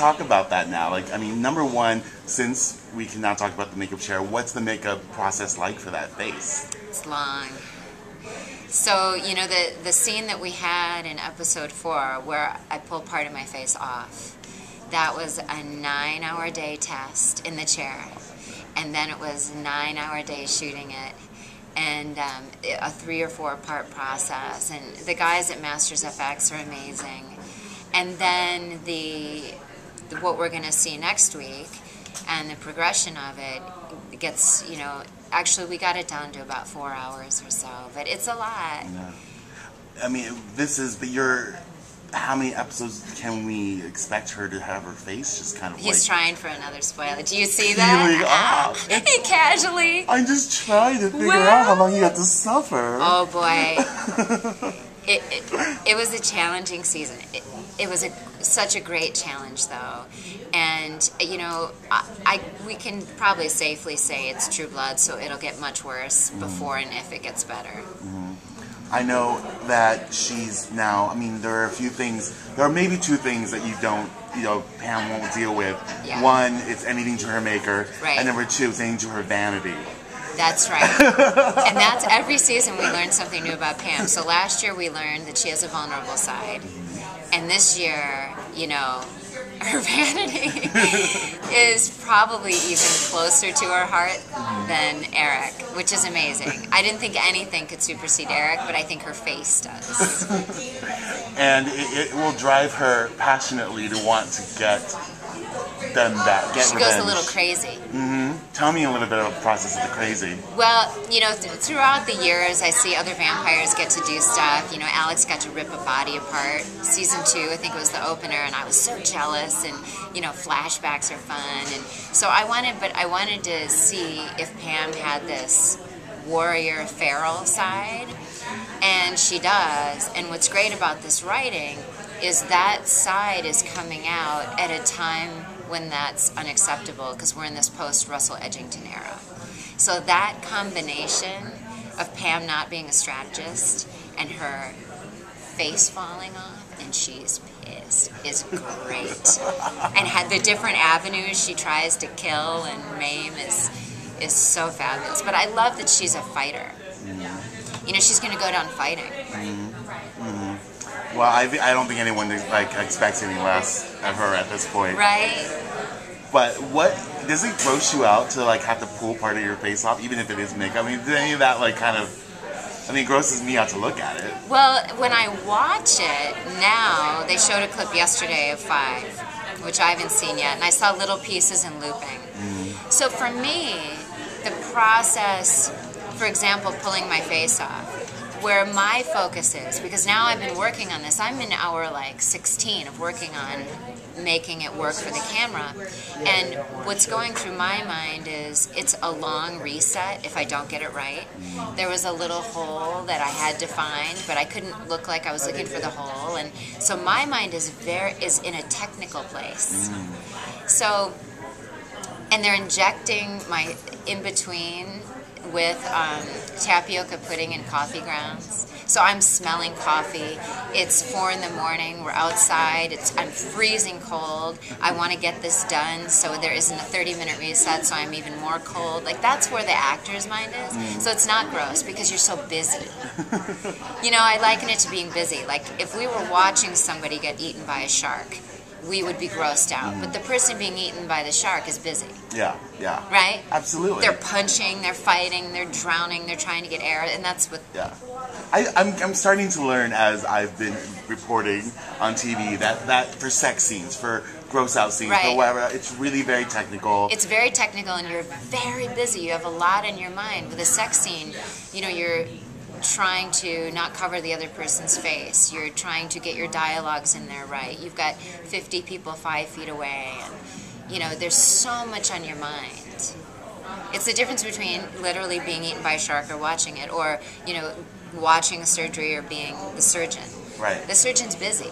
Talk about that now. Like, I mean, number one, since we can now talk about the makeup chair, what's the makeup process like for that face? It's long. So, you know, the scene that we had in episode 4 where I pulled part of my face off, that was a 9-hour day test in the chair. And then it was a 9-hour day shooting it. And a 3 or 4 part process. And the guys at Masters FX are amazing. And then what we're going to see next week and the progression of it gets, you know, actually we got it down to about 4 hours or so, but it's a lot. Yeah. I mean, how many episodes can we expect her to have her face just kind of He's trying for another spoiler. Do you see that? He casually. I'm just trying to figure out how long you have to suffer. Oh boy. It was a challenging season. It was such a great challenge, though, and you know, we can probably safely say it's True Blood, so it'll get much worse before and if it gets better. I know that she's now. I mean, there are a few things. There are maybe 2 things that Pam won't deal with. Yeah. One, it's anything to her maker, right. And number 2, it's anything to her vanity. That's right. And that's every season we learn something new about Pam. So last year we learned that she has a vulnerable side. And this year, you know, her vanity is probably even closer to her heart than Eric, which is amazing. I didn't think anything could supersede Eric, but I think her face does. And it will drive her passionately to want to get them back, get she revenge. Goes a little crazy. Tell me a little bit about the process of the crazy. Well, you know, throughout the years, I see other vampires get to do stuff. You know, Alex got to rip a body apart. Season 2, I think it was the opener, and I was so jealous. And you know, flashbacks are fun, and so I wanted to see if Pam had this warrior feral side, and she does. And what's great about this writing is that side is coming out at a time when that's unacceptable, because we're in this post-Russell Edgington era. So that combination of Pam not being a strategist and her face falling off, and she's pissed, is great. And had the different avenues she tries to kill and maim is so fabulous. But I love that she's a fighter. You know, she's going to go down fighting. Well, I don't think anyone expects any less of her at this point. Right. But does it gross you out to have to pull part of your face off, even if it is makeup? I mean, does any of that it grosses me out to look at it. Well, when I watch it now, they showed a clip yesterday of 5, which I haven't seen yet, and I saw little pieces in looping. So for me, the process, for example, pulling my face off, where my focus is, because now I've been working on this, I'm in hour 16 of working on making it work for the camera, and what's going through my mind is it's a long reset if I don't get it right. There was a little hole that I had to find, but I couldn't look like I was looking for the hole, and so my mind is in a technical place. So, and they're injecting my in-between with tapioca pudding and coffee grounds. So I'm smelling coffee. It's 4 in the morning. We're outside. I'm freezing cold. I want to get this done so there isn't a 30-minute reset, so I'm even more cold. That's where the actor's mind is. So it's not gross because you're so busy. You know, I liken it to being busy. If we were watching somebody get eaten by a shark, we would be grossed out. But the person being eaten by the shark is busy. Yeah, yeah. Right? Absolutely. They're punching, they're fighting, they're drowning, they're trying to get air, and that's what... Yeah. I'm starting to learn as I've been reporting on TV that for sex scenes, for gross out scenes, for whatever, it's really very technical. It's very technical, and you're very busy. You have a lot in your mind. With a sex scene, you know, you're trying to not cover the other person's face. You're trying to get your dialogues in there right. You've got 50 people 5 feet away, and you know, there's so much on your mind. It's the difference between literally being eaten by a shark or watching it, or, you know, watching a surgery or being the surgeon. Right. The surgeon's busy.